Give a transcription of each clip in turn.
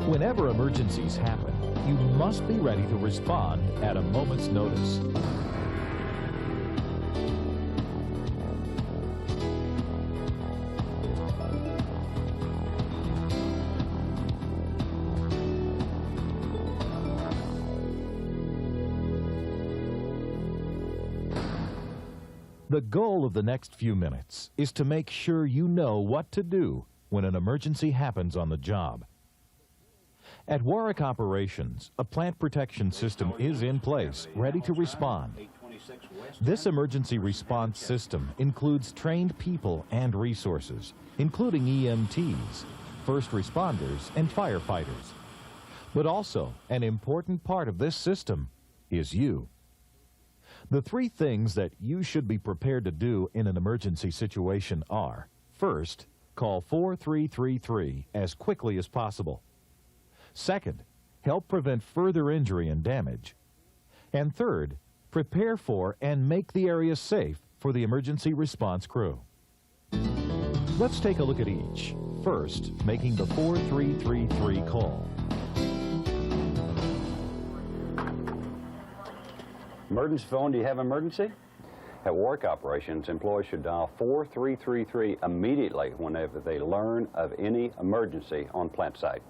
Whenever emergencies happen, you must be ready to respond at a moment's notice. The goal of the next few minutes is to make sure you know what to do when an emergency happens on the job. At Warrick Operations, a plant protection system is in place, ready to respond. This emergency response system includes trained people and resources, including EMTs, first responders, and firefighters. But also, an important part of this system is you. The three things that you should be prepared to do in an emergency situation are: first, call 4333 as quickly as possible. Second, help prevent further injury and damage. And third, prepare for and make the area safe for the emergency response crew. Let's take a look at each. First, making the 4333 call. Emergency phone, do you have emergency? At Warrick Operations, employees should dial 4333 immediately whenever they learn of any emergency on plant site.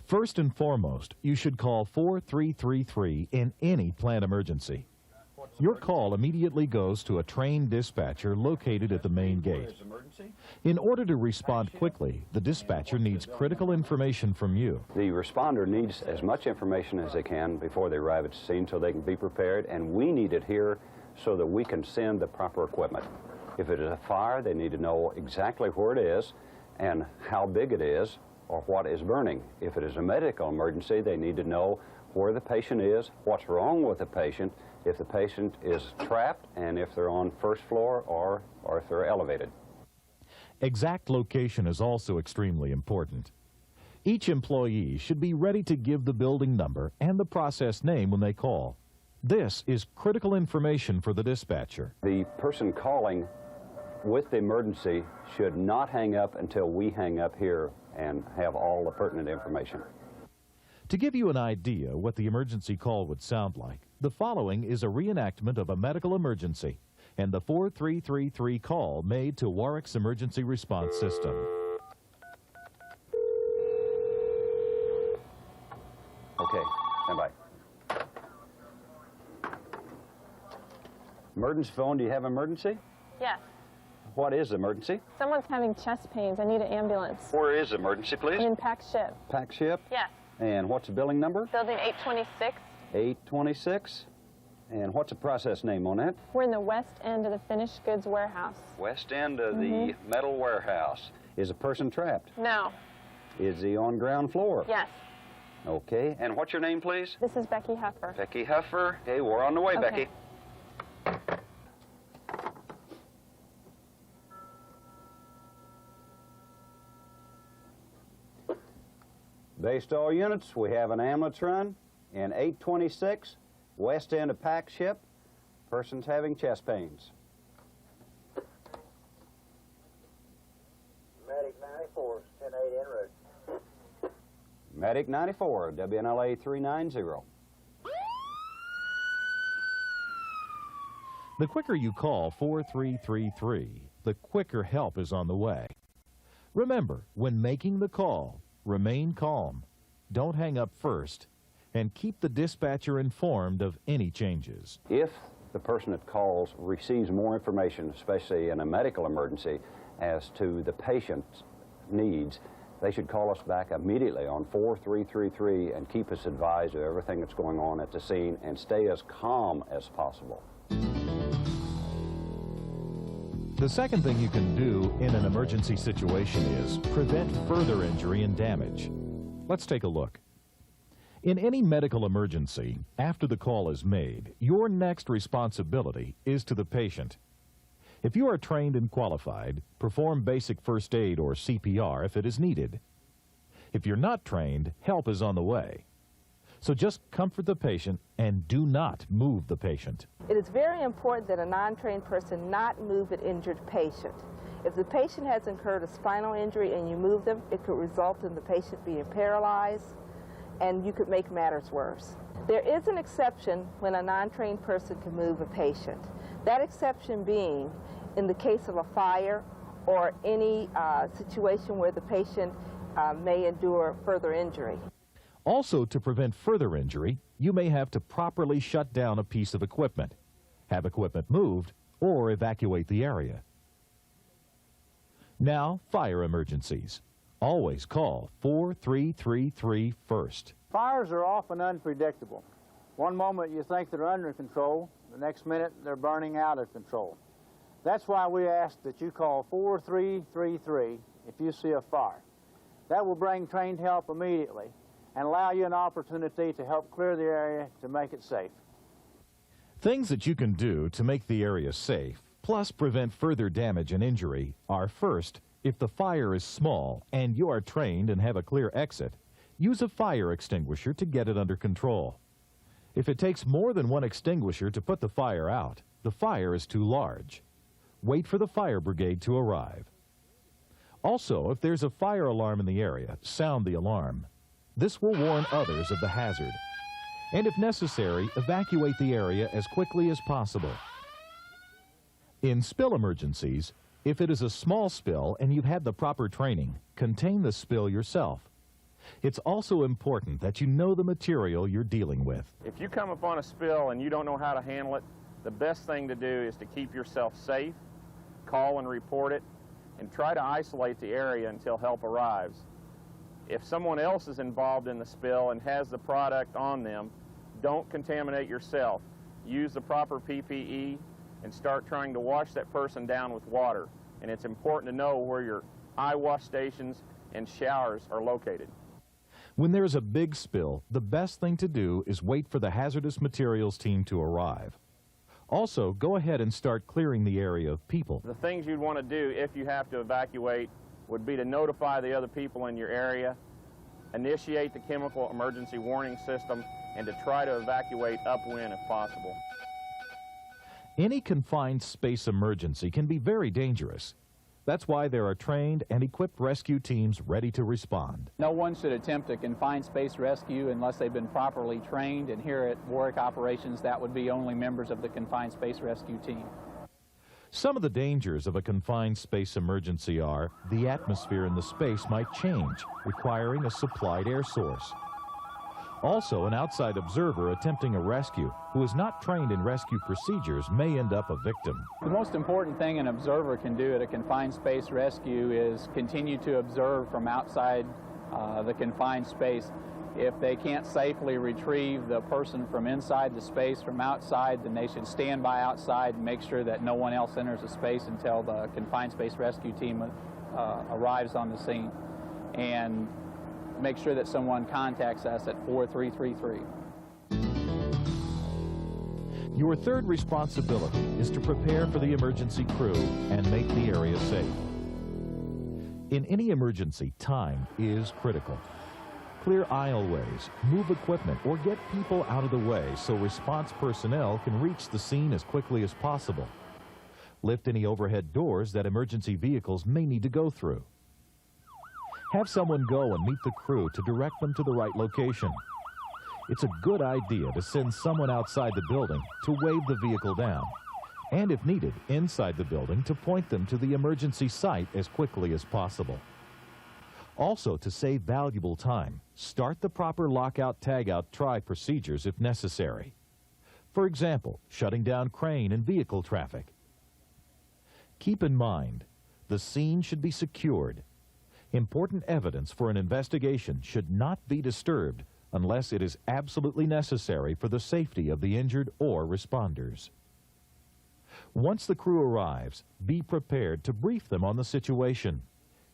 First and foremost, you should call 4333 in any plant emergency. Your call immediately goes to a trained dispatcher located at the main gate. In order to respond quickly, the dispatcher needs critical information from you. The responder needs as much information as they can before they arrive at the scene so they can be prepared, and we need it here so that we can send the proper equipment. If it is a fire, they need to know exactly where it is and how big it is or what is burning. If it is a medical emergency, they need to know where the patient is, what's wrong with the patient, if the patient is trapped, and if they're on first floor or if they're elevated. Exact location is also extremely important. Each employee should be ready to give the building number and the process name when they call. This is critical information for the dispatcher. The person calling with the emergency should not hang up until we hang up here and have all the pertinent information. To give you an idea what the emergency call would sound like, the following is a reenactment of a medical emergency and the 4333 call made to Warrick's emergency response system. Okay, stand by. Emergency phone, do you have emergency? Yes. What is emergency? Someone's having chest pains. I need an ambulance. Where is emergency, please? In Pack Ship. Pack Ship? Yes. And what's the building number? Building 826. 826. And what's the process name on that? We're in the west end of the finished goods warehouse. West end of the metal warehouse. Is a person trapped? No. Is he on ground floor? Yes. Okay. And what's your name, please? This is Becky Huffer. Becky Huffer. Okay, we're on the way, Okay. Becky. Base to all units, we have an ambulance run in 826, west end of Pack Ship. Person's having chest pains. Medic 94, 10-8 en route. Medic 94, WNLA 390. The quicker you call 4333, the quicker help is on the way. Remember, when making the call, remain calm, don't hang up first, and keep the dispatcher informed of any changes. If the person that calls receives more information, especially in a medical emergency, as to the patient's needs, they should call us back immediately on 4333 and keep us advised of everything that's going on at the scene and stay as calm as possible. The second thing you can do in an emergency situation is prevent further injury and damage. Let's take a look. In any medical emergency, after the call is made, your next responsibility is to the patient. If you are trained and qualified, perform basic first aid or CPR if it is needed. If you're not trained, help is on the way. So just comfort the patient and do not move the patient. It is very important that a non-trained person not move an injured patient. If the patient has incurred a spinal injury and you move them, it could result in the patient being paralyzed, and you could make matters worse. There is an exception when a non-trained person can move a patient. That exception being in the case of a fire or any situation where the patient may endure further injury. Also, to prevent further injury, you may have to properly shut down a piece of equipment, have equipment moved, or evacuate the area. Now, fire emergencies. Always call 4333 first. Fires are often unpredictable. One moment you think they're under control, the next minute they're burning out of control. That's why we ask that you call 4333 if you see a fire. That will bring trained help immediately and allow you an opportunity to help clear the area to make it safe. Things that you can do to make the area safe, plus prevent further damage and injury, are first, if the fire is small and you are trained and have a clear exit, use a fire extinguisher to get it under control. If it takes more than one extinguisher to put the fire out, the fire is too large. Wait for the fire brigade to arrive. Also, if there's a fire alarm in the area, sound the alarm. This will warn others of the hazard. And if necessary, evacuate the area as quickly as possible. In spill emergencies, if it is a small spill and you've had the proper training, contain the spill yourself. It's also important that you know the material you're dealing with. If you come upon a spill and you don't know how to handle it, the best thing to do is to keep yourself safe, call and report it, and try to isolate the area until help arrives. If someone else is involved in the spill and has the product on them, don't contaminate yourself. Use the proper PPE and start trying to wash that person down with water. And it's important to know where your eye wash stations and showers are located. When there's a big spill, the best thing to do is wait for the hazardous materials team to arrive. Also, go ahead and start clearing the area of people. The things you'd want to do if you have to evacuate would be to notify the other people in your area, initiate the chemical emergency warning system, and to try to evacuate upwind if possible. Any confined space emergency can be very dangerous. That's why there are trained and equipped rescue teams ready to respond. No one should attempt a confined space rescue unless they've been properly trained, and here at Warrick Operations, that would be only members of the confined space rescue team. Some of the dangers of a confined space emergency are the atmosphere in the space might change, requiring a supplied air source. Also, an outside observer attempting a rescue who is not trained in rescue procedures may end up a victim. The most important thing an observer can do at a confined space rescue is continue to observe from outside the confined space. If they can't safely retrieve the person from inside the space from outside, then they should stand by outside and make sure that no one else enters the space until the confined space rescue team arrives on the scene. And make sure that someone contacts us at 4333. Your third responsibility is to prepare for the emergency crew and make the area safe. In any emergency, time is critical. Clear aisleways, move equipment, or get people out of the way so response personnel can reach the scene as quickly as possible. Lift any overhead doors that emergency vehicles may need to go through. Have someone go and meet the crew to direct them to the right location. It's a good idea to send someone outside the building to wave the vehicle down, and if needed, inside the building to point them to the emergency site as quickly as possible. Also, to save valuable time, start the proper lockout-tagout-try procedures if necessary. For example, shutting down crane and vehicle traffic. Keep in mind, the scene should be secured. Important evidence for an investigation should not be disturbed unless it is absolutely necessary for the safety of the injured or responders. Once the crew arrives, be prepared to brief them on the situation.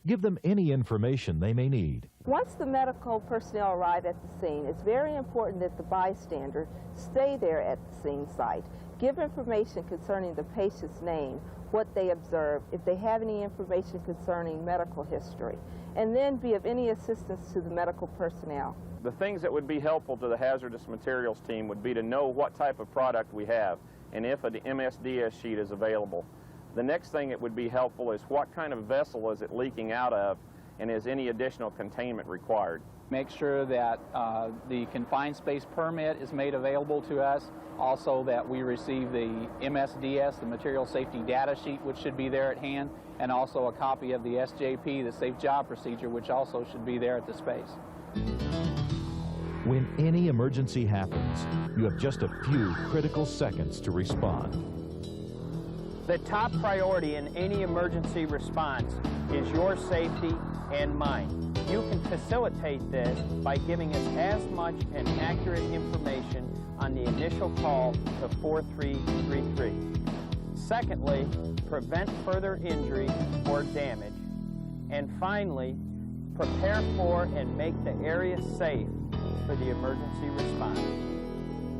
Give them any information they may need. Once the medical personnel arrive at the scene, it's very important that the bystander stay there at the scene site. Give information concerning the patient's name, what they observed, if they have any information concerning medical history, and then be of any assistance to the medical personnel. The things that would be helpful to the hazardous materials team would be to know what type of product we have and if an MSDS sheet is available. The next thing that would be helpful is what kind of vessel is it leaking out of, and is any additional containment required? Make sure that the confined space permit is made available to us. Also that we receive the MSDS, the Material Safety Data Sheet, which should be there at hand, and also a copy of the SJP, the Safe Job Procedure, which also should be there at the space. When any emergency happens, you have just a few critical seconds to respond. The top priority in any emergency response is your safety and mine. You can facilitate this by giving us as much and accurate information on the initial call to 4333. Secondly, prevent further injury or damage. And finally, prepare for and make the area safe for the emergency response.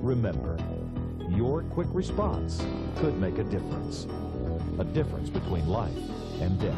Remember, your quick response could make a difference between life and death.